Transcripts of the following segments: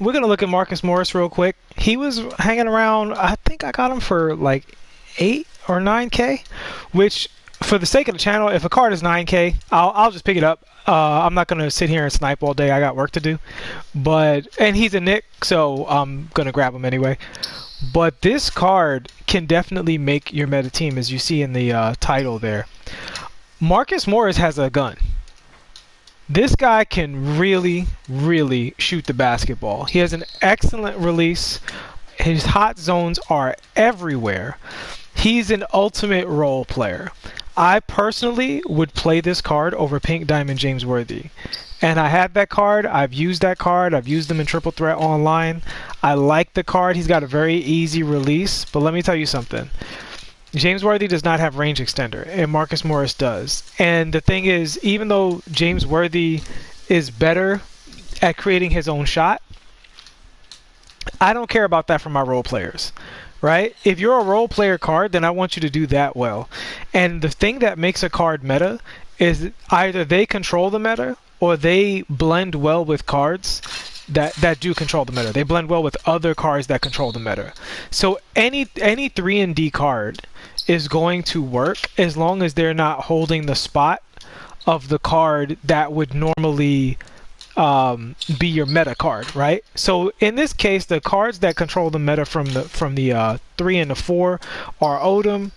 we're gonna look at Marcus Morris real quick. He was hanging around. I think I got him for like 8 or 9K, which for the sake of the channel, if a card is 9K, I'll just pick it up. I'm not gonna sit here and snipe all day. I got work to do. And he's a Nick, so I'm gonna grab him anyway. But this card can definitely make your meta team, as you see in the title there. Marcus Morris has a gun. This guy can really, really shoot the basketball. He has an excellent release. His hot zones are everywhere. He's an ultimate role player. I personally would play this card over Pink Diamond James Worthy. And I had that card. I've used that card. I've used them in Triple Threat Online. I like the card. He's got a very easy release. But let me tell you something. James Worthy does not have range extender, and Marcus Morris does. And the thing is, even though James Worthy is better at creating his own shot, I don't care about that for my role players, right? If you're a role player card, then I want you to do that well. And the thing that makes a card meta is either they control the meta or they blend well with cards that do control the meta. They blend well with other cards that control the meta. So any 3 and D card is going to work as long as they're not holding the spot of the card that would normally be your meta card, right? So in this case, the cards that control the meta from the 3 and the 4 are Odom,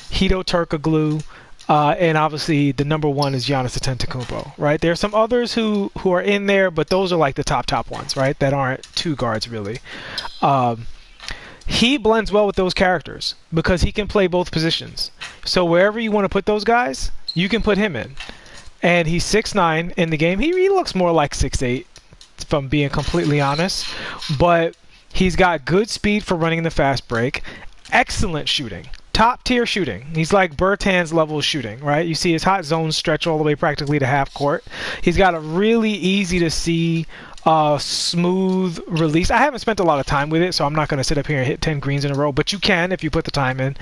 Hito Turkoglu, and obviously the number 1 is Giannis Antetokounmpo, right? There are some others who are in there, but those are like the top ones, right? That aren't 2 guards really. He blends well with those characters because he can play both positions. So wherever you want to put those guys, you can put him in. And he's 6'9" in the game. He looks more like 6'8", if I'm being completely honest. But he's got good speed for running the fast break. Excellent shooting. Top tier shooting. He's like Bertans level shooting, right? You see his hot zones stretch all the way practically to half court. He's got a really easy to see smooth release. I haven't spent a lot of time with it, so I'm not going to sit up here and hit 10 greens in a row, but you can if you put the time in.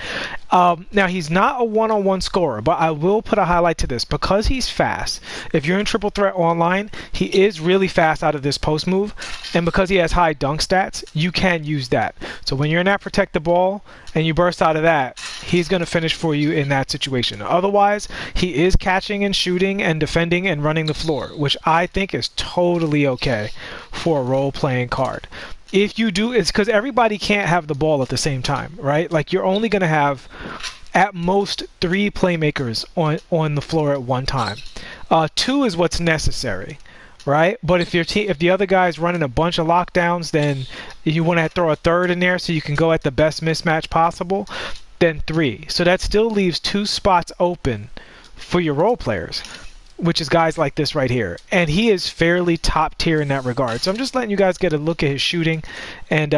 Now, he's not a one-on-one scorer, but I will put a highlight to this. Because he's fast, if you're in Triple Threat Online, he is really fast out of this post move, and because he has high dunk stats, you can use that. So when you're in that protect the ball and you burst out of that, he's going to finish for you in that situation. Otherwise, he is catching and shooting and defending and running the floor, which I think is totally okay for a role-playing card. If you do, it's because everybody can't have the ball at the same time, right? Like, you're only going to have at most 3 playmakers on the floor at one time. 2 is what's necessary, right? But if if the other guy's running a bunch of lockdowns, then you want to throw a third in there so you can go at the best mismatch possible, then 3. So that still leaves 2 spots open for your role players, which is guys like this right here. And he is fairly top tier in that regard. So I'm just letting you guys get a look at his shooting and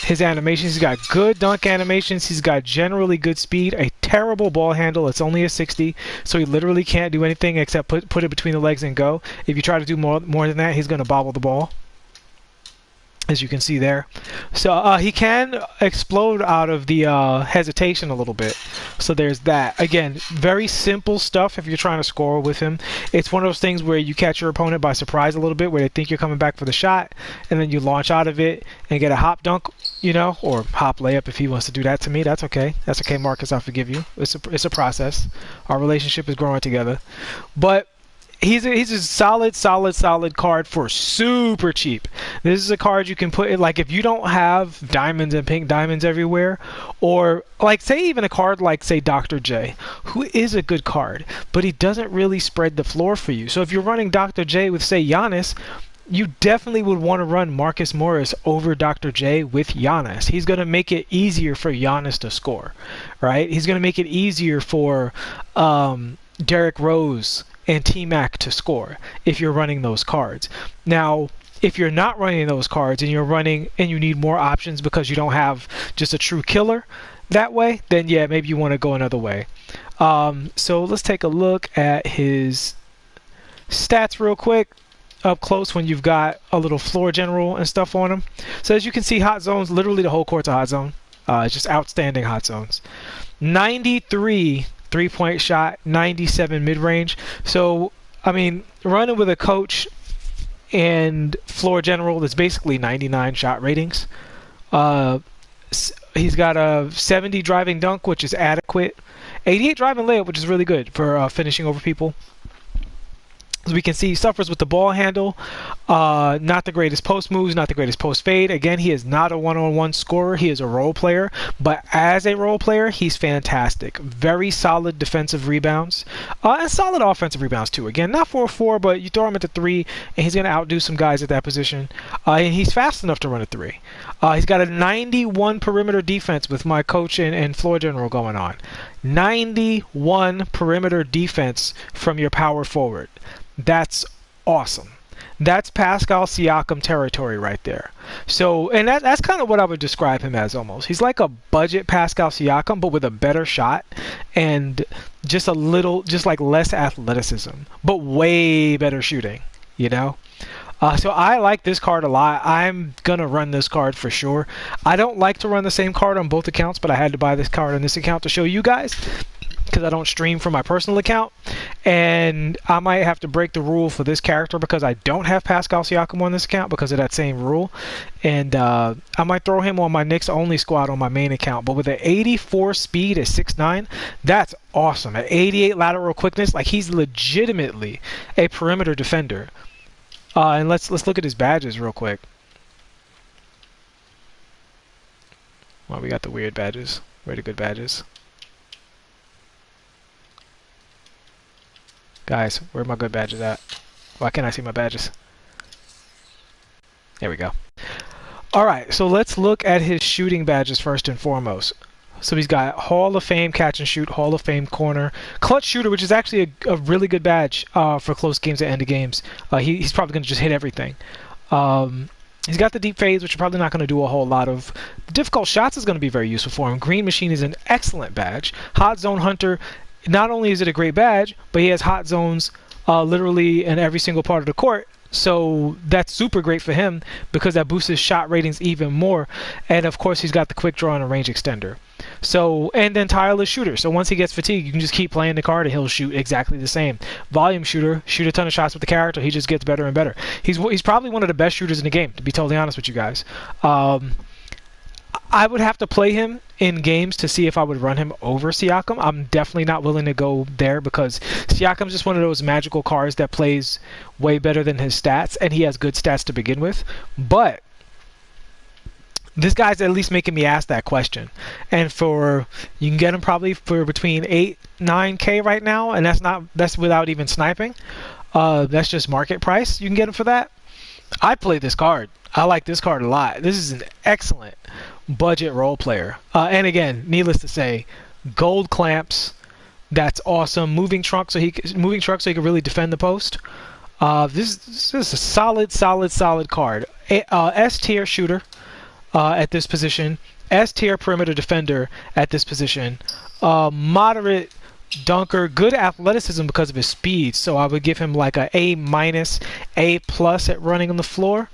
his animations. He's got good dunk animations. He's got generally good speed, a terrible ball handle. It's only a 60, so he literally can't do anything except put it between the legs and go. If you try to do more than that, he's going to bobble the ball, as you can see there. So he can explode out of the hesitation a little bit. So there's that. Again, very simple stuff if you're trying to score with him. It's one of those things where you catch your opponent by surprise a little bit, where they think you're coming back for the shot, and then you launch out of it and get a hop dunk, you know, or hop layup if he wants to do that to me. That's okay. That's okay, Marcus. I'll forgive you. It's a process. Our relationship is growing together. But he's a solid card for super cheap. This is a card you can put in, like, if you don't have diamonds and pink diamonds everywhere, or like say even a card like say Dr. J, who is a good card, but he doesn't really spread the floor for you. So if you're running Dr. J with say Giannis, you definitely would want to run Marcus Morris over Dr. J with Giannis. He's going to make it easier for Giannis to score, right? He's going to make it easier for Derrick Rose and T-Mac to score if you're running those cards. Now, if you're not running those cards and you're running and you need more options because you don't have just a true killer that way, then yeah, maybe you want to go another way. So let's take a look at his stats real quick up close when you've got a little floor general and stuff on him. So as you can see, hot zones, literally the whole court's a hot zone. It's just outstanding hot zones. 93 3-point shot, 97 mid-range. So, I mean, running with a coach and floor general that's basically 99 shot ratings. He's got a 70 driving dunk, which is adequate. 88 driving layup, which is really good for finishing over people. As we can see, he suffers with the ball handle. Not the greatest post moves, not the greatest post fade. Again, he is not a one-on-one scorer. He is a role player. But as a role player, he's fantastic. Very solid defensive rebounds. And solid offensive rebounds, too. Again, not 4-4, but you throw him at the 3, and he's going to outdo some guys at that position. And he's fast enough to run a 3. He's got a 91 perimeter defense with my coach and floor general going on. 91 perimeter defense from your power forward. That's awesome. That's Pascal Siakam territory right there. So, and that's kind of what I would describe him as almost. He's like a budget Pascal Siakam, but with a better shot and just like less athleticism, but way better shooting, you know? So I like this card a lot. I'm going to run this card for sure. I don't like to run the same card on both accounts, but I had to buy this card on this account to show you guys, because I don't stream from my personal account, and I might have to break the rule for this character because I don't have Pascal Siakam on this account because of that same rule, and I might throw him on my Knicks only squad on my main account. But with an 84 speed at 6'9", that's awesome. At 88 lateral quickness, like he's legitimately a perimeter defender. And let's look at his badges real quick. Well, we got the weird badges. Where are the good badges? Guys, where are my good badges at? Why can't I see my badges? There we go. Alright, so let's look at his shooting badges first and foremost. So he's got Hall of Fame catch and shoot, Hall of Fame corner, clutch shooter, which is actually a really good badge for close games at end of games. He's probably going to just hit everything. He's got the deep fades, which you're probably not going to do a whole lot of. Difficult shots is going to be very useful for him. Green Machine is an excellent badge. Hot Zone Hunter, not only is it a great badge, but he has hot zones literally in every single part of the court. So that's super great for him because that boosts his shot ratings even more. And of course, he's got the quick draw and a range extender. So, and then tireless shooter. So once he gets fatigued, you can just keep playing the card and he'll shoot exactly the same. Volume shooter, shoot a ton of shots with the character. He just gets better and better. He's probably one of the best shooters in the game, to be totally honest with you guys. I would have to play him in games to see if I would run him over Siakam. I'm definitely not willing to go there because Siakam's just one of those magical cards that plays way better than his stats, and he has good stats to begin with. But this guy's at least making me ask that question. And you can get him probably for between 8-9K right now, and that's without even sniping. That's just market price. You can get him for that. I play this card. I like this card a lot. This is an excellent budget role player. And again, needless to say, gold clamps. That's awesome. Moving truck so he can really defend the post. This is a solid card. S tier shooter at this position. S tier perimeter defender at this position. Moderate dunker, good athleticism because of his speed. So I would give him like a A-, A+ at running on the floor.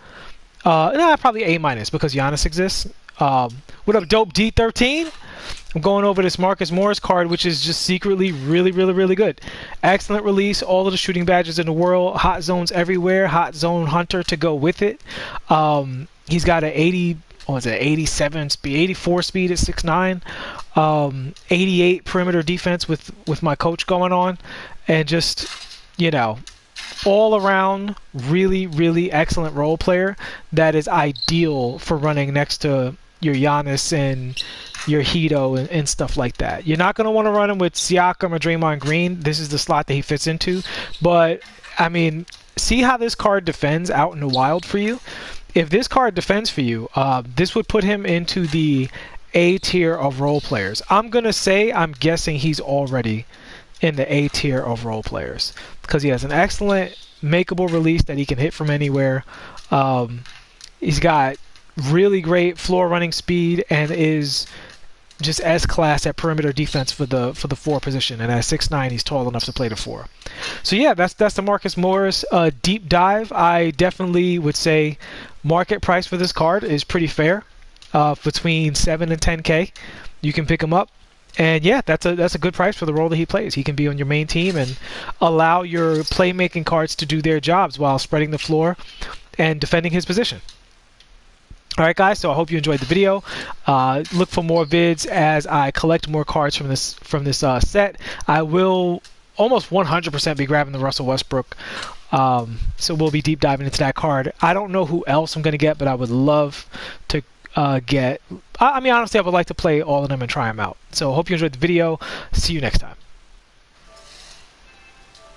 Probably A- because Giannis exists. What up, Dope D13? I'm going over this Marcus Morris card, which is just secretly really good. Excellent release, all of the shooting badges in the world, hot zones everywhere, hot zone hunter to go with it. He's got an 87 speed, 84 speed at 6'9", 88 perimeter defense with my coach going on, and just, you know, all around really excellent role player that is ideal for running next to your Giannis and your Hito and stuff like that. You're not going to want to run him with Siakam or Draymond Green. This is the slot that he fits into. But, I mean, see how this card defends out in the wild for you? If this card defends for you, this would put him into the A tier of role players. I'm guessing he's already in the A tier of role players because he has an excellent makeable release that he can hit from anywhere. He's got really great floor running speed and is just S-class at perimeter defense for the 4 position, and at 6'9", he's tall enough to play the 4. So yeah, that's the Marcus Morris deep dive. I definitely would say market price for this card is pretty fair, between 7 and 10K. You can pick him up, And yeah, that's a good price for the role that he plays. He can be on your main team and allow your playmaking cards to do their jobs while spreading the floor and defending his position. All right, guys. So I hope you enjoyed the video. Look for more vids as I collect more cards from this set. I will almost 100% be grabbing the Russell Westbrook. So we'll be deep diving into that card. I don't know who else I'm going to get, but I would love to get. I mean, honestly, I would like to play all of them and try them out. So I hope you enjoyed the video. See you next time.